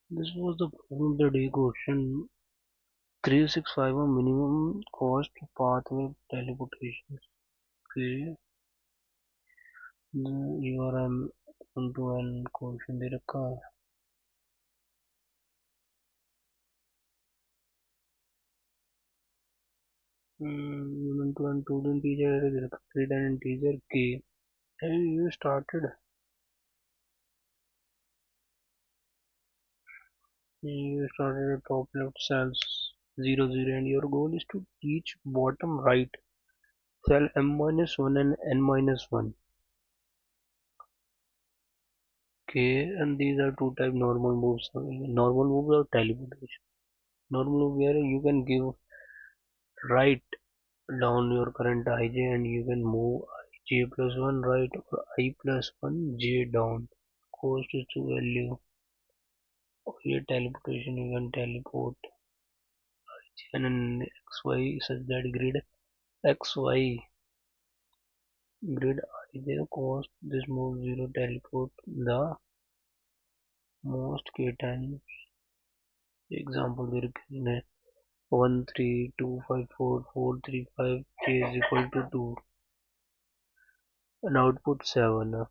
This was the problem of the day question. 365 minimum cost path with teleportation. Okay, URM onto an question दे रखा है. Into an two integer दे रखा. Create an integer k. Have you started? You started at top left cells 0 0, and your goal is to reach bottom right cell m minus 1 and n minus 1. Okay, and these are two type normal moves. Normal moves are teleportation. Normal move where you can give right down your current ij and you can move ij plus 1 right or I plus 1 j down. Cost is to value. Here teleportation you can teleport and an xy such that grid xy grid ij cost this move 0 teleport the most k times. Example दे रखे हैं 1 3 2 5 4 4 3 5 k is equal to 2 and output 7.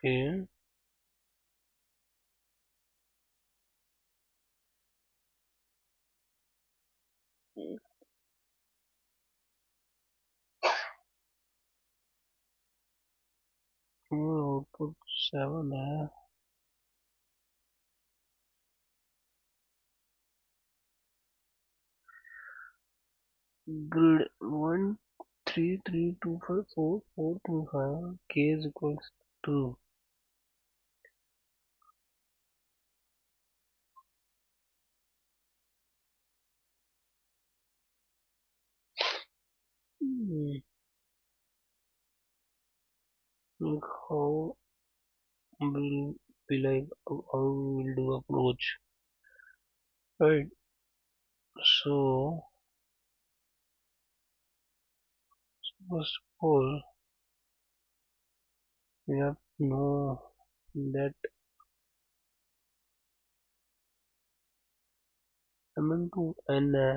Okay. Output 7 है. Grid 1 3 3 2 5 4 4 2 5 k is equals to like how will be like how we will do approach, right? So first of all we have to know that m into n है.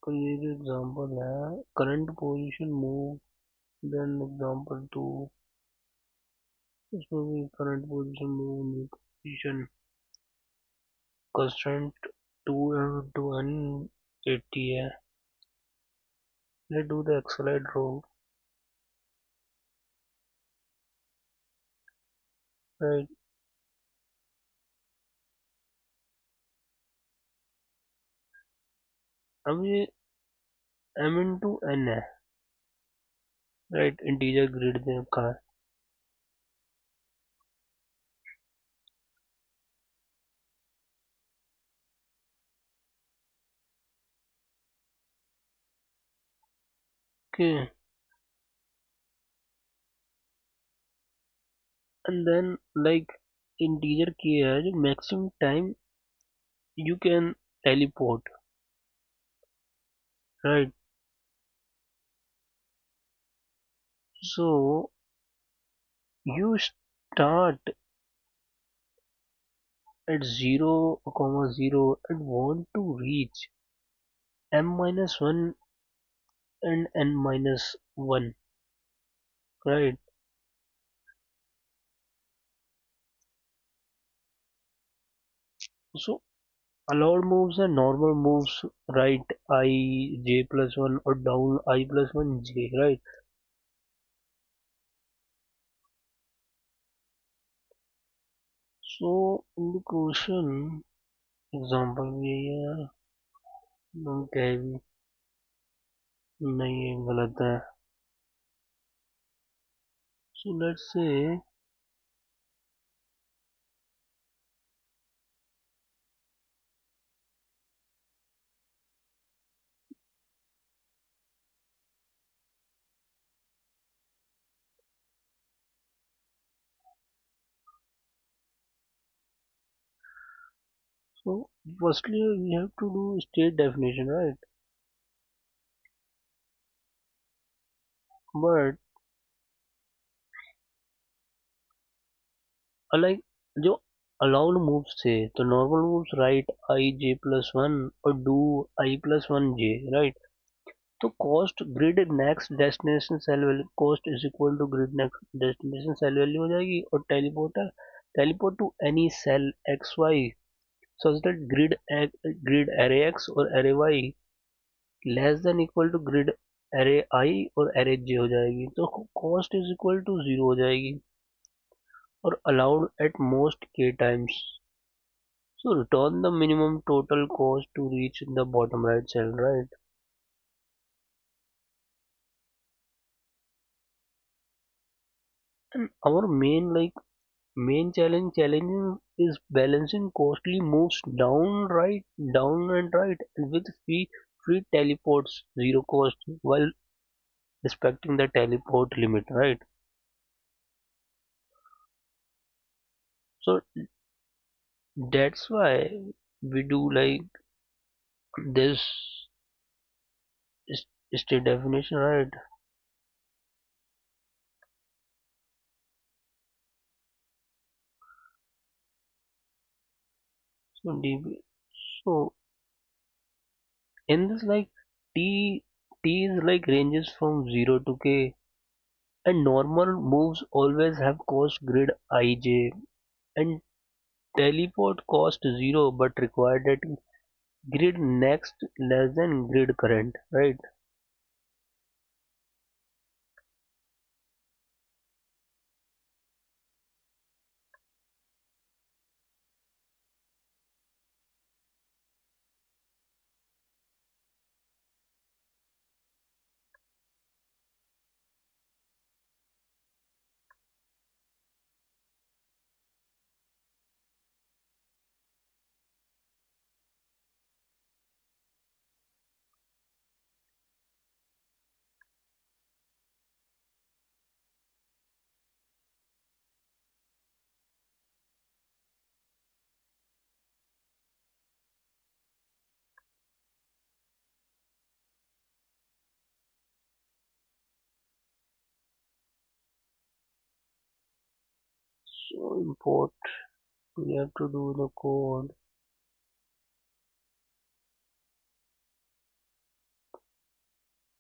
तो ये जो example है current position move then example 2 इसमें भी current position move new position constraint 2 into n 80 है. Let's do the accelerate rule, right? अब ये m into n है, right? इंटीजर ग्रिड दे रखा है. Okay, and then like integer k है जो maximum time you can teleport, right? So you start at 0 comma 0 and want to reach m minus 1 and n minus 1, right? So allowed moves are normal moves, right? I j plus 1 or down I plus 1 j, right? So in the question example में ये हम कहे भी नहीं ये गलत है. So let's say So firstly we have to do state definition, right? But like जो allowed moves थे तो normal moves write I j plus 1 और do I plus 1 j, right? तो cost grid next destination cell value cost is equal to grid next destination cell value हो जाएगी और teleport to any cell xy such that grid array x और array y less than equal to grid array I और array j हो जाएगी तो cost is equal to 0 हो जाएगी और allowed at most k times. So return the minimum total cost to reach the bottom right cell, right? And our main challenge is balancing costly moves down and right, and with free teleports, zero cost, while respecting the teleport limit, right? So that's why we do like this state definition, right? So DB, so in this like T T is like ranges from 0 to K, and normal moves always have cost grid ij, and teleport cost 0 but required at grid next less than grid current, right? So import, we have to do the code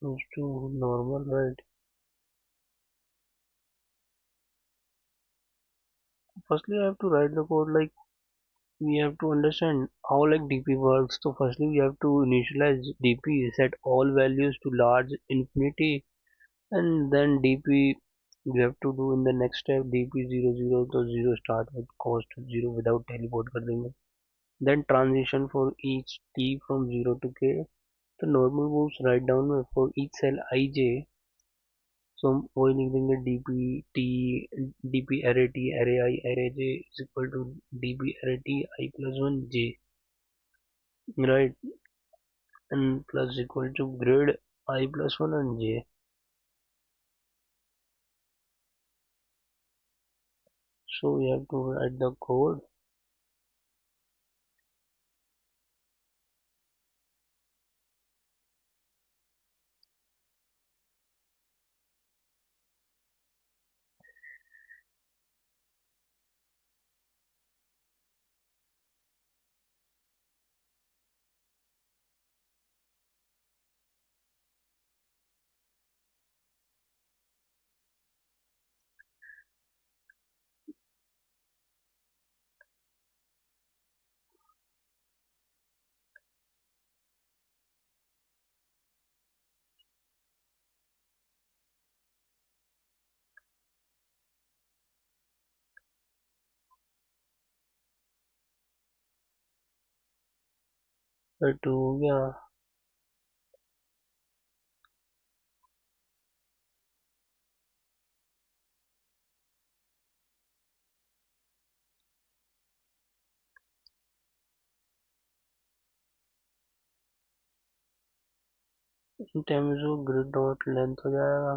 is to normal, right? Firstly I have to write the code like we have to understand how like DP works. So firstly we have to initialize DP, set all values to large infinity, and then DP we have to do in the next step DP 00 तो 0 start with cost 0 without teleport कर देंगे. Then transition for each t from 0 to k. तो normal moves write down में for each cell ij. So हम वही लिख देंगे dp array t array I array j is equal to dp array t I plus 1 j, right? And plus equal to grid I plus 1 and j. So we have to write the code to yeah. In terms of grid dot length हो जाएगा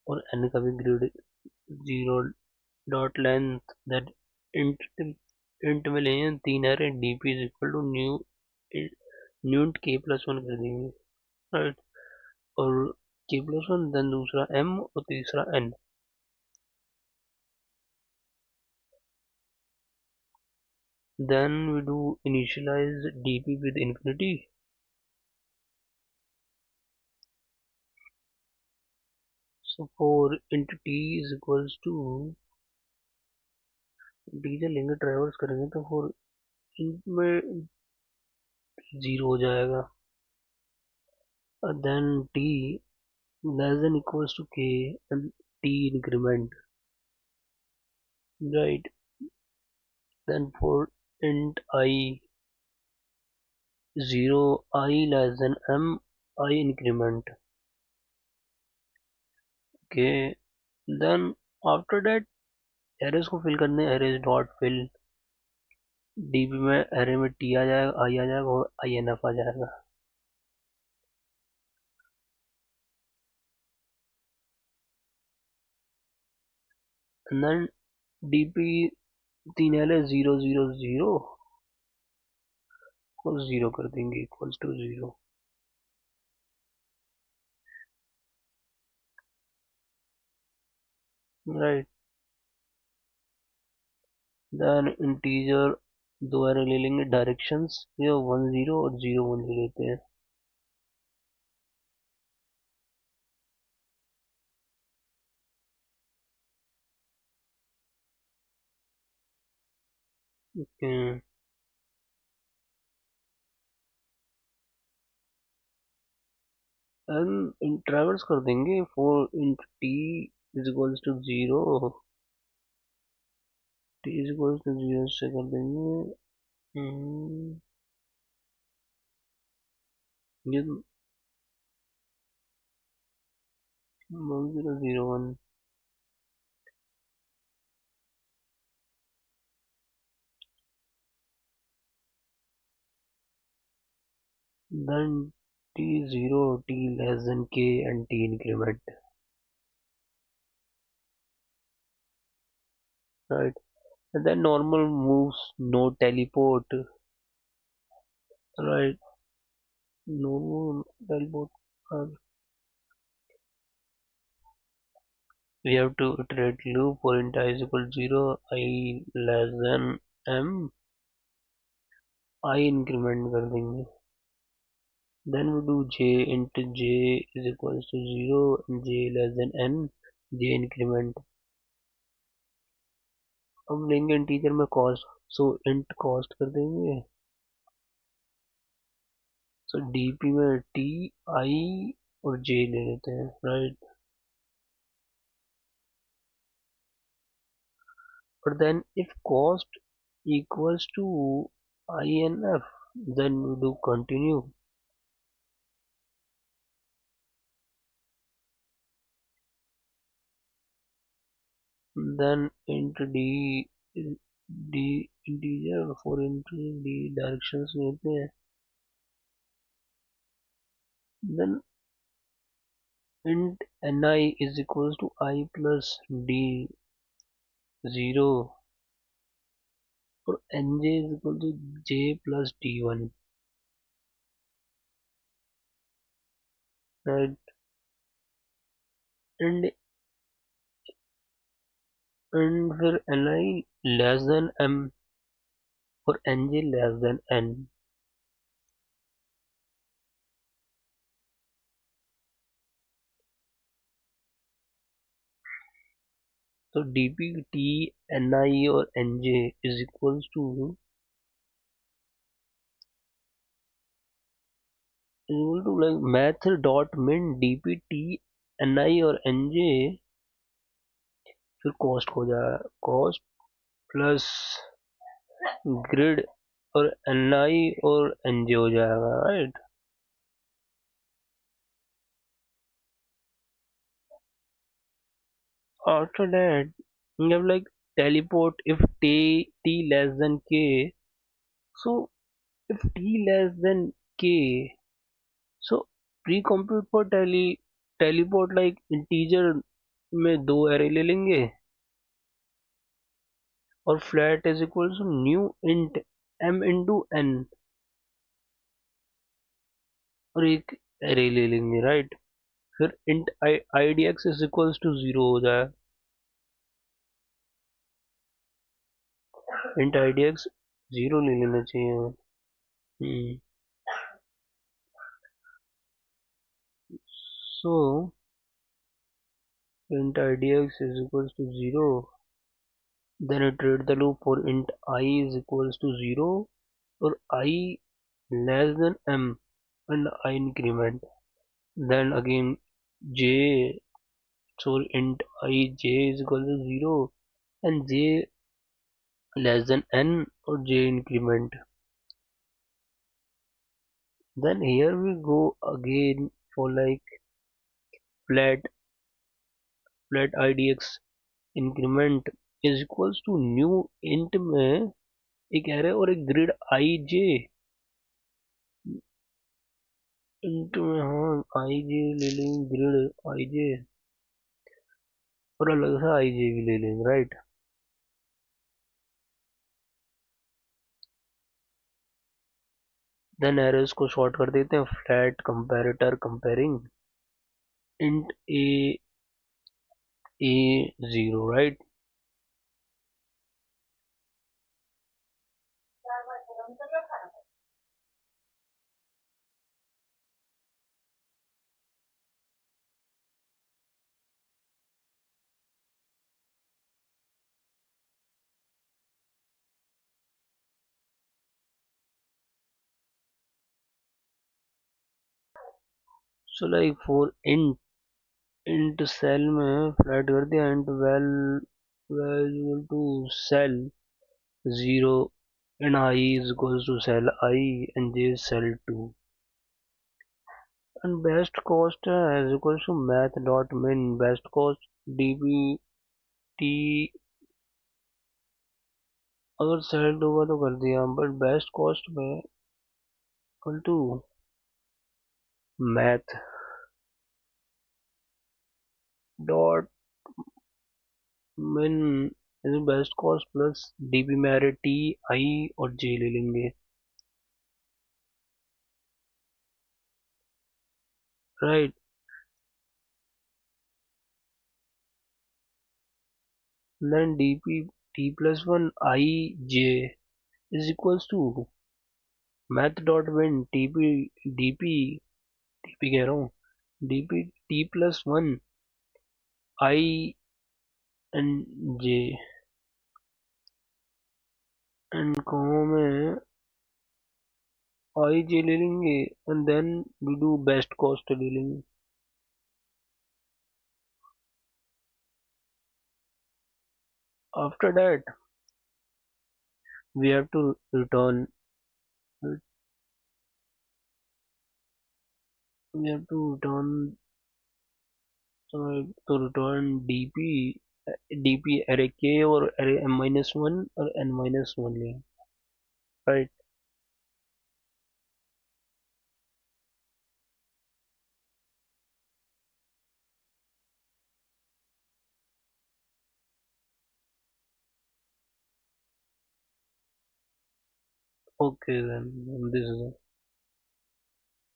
और n का भी grid 0 dot length that int int में लेंगे 3 array, DP is equal to new int K plus one कर देंगे, right. और के प्लस वन, देन दूसरा एम और तीसरा N. Then we do initialize dp with infinity. So for int t is equals to integer लेंगे, traverse करेंगे तो for int में 0 हो जाएगा, और then t less than equals to k and t increment, right. Then for int I 0, I less than m, I increment, okay. Then after that arrays को fill करने, arrays dot fill, dB में array में T आ जाएगा, आई आ जाएगा और I N F आ जाएगा। Then DP 3 L 0 0 0 को 0 कर देंगे, equals to 0, right. Then integer 2 array ले लेंगे, डायरेक्शंस 1 0 और 0 1 ले लेते हैं। ओके, एंड ट्रैवर्स कर देंगे for int T is equals to 0, T is equals to 0 से कर देंगे, ये 1 0 0 1, then t0, t less than k and t increment, right. And then normal moves, no teleport, right. No teleport. uh, we have to iterate loop for int I is equal to 0, I less than m, I increment कर देंगे, then we do j into j is equal to 0 and j less than n, j increment। अब लेंगे integer में cost, सो int cost कर देंगे, सो DP में T I और J ले लेते हैं, right. But then if cost equals to INF, then we do continue. Then into d integer for into d directions लेते हैं, then int ni is equals to I plus d 0 और nj is equal to j plus d1, right. and फिर ni less than m और nj less than n, तो dp t ni और nj is equals to like math dot min dpt ni और nj, फिर cost हो जाएगा, cost plus grid और ni और nj हो जाएगा, right. After that we have like teleport if t less than k, so if t less than k, so pre-compute for teleport like integer में 2 array ले लेंगे, और flat is equal to new int m into n, और एक array ले लेंगे, right. फिर int idx is equal to 0 हो जाए, इंट idx 0 ले लेना चाहिए। सो int idx is equals to 0, then iterate the loop for int I is equals to 0 or I less than m and I increment. Then again j, so int I j is equal to 0 and j less than n or j increment. Then here we go again for like flat idx increment is equals to new int में एक array और एक grid eye जे, int में हाँ आई J ले लेंगे, grid eye जे और अलग से आई जे भी ले लेंगे, राइट। देन एरेस को शॉर्ट कर देते हैं, flat comparator comparing int A 0, right. So like for int cell में फ्लैट कर दिया, int value to cell 0 and I is equals to cell I and j is cell 2, and best cost is equals to math dot min best cost dbt, अगर select होगा तो कर दिया, but best cost में equal to math dot min best cost plus DP में अरे T I और J ले लेंगे, right. Then DP T plus one I J is equals to math dot min TP DP DP कह रहा हूँ, DP T plus one I and J and comma में I J ले लेंगे and then we do best cost ले लेंगे। After that we have to return we have to return to return dp array k और array m minus 1 और n minus 1 ले, right। Okay, then this is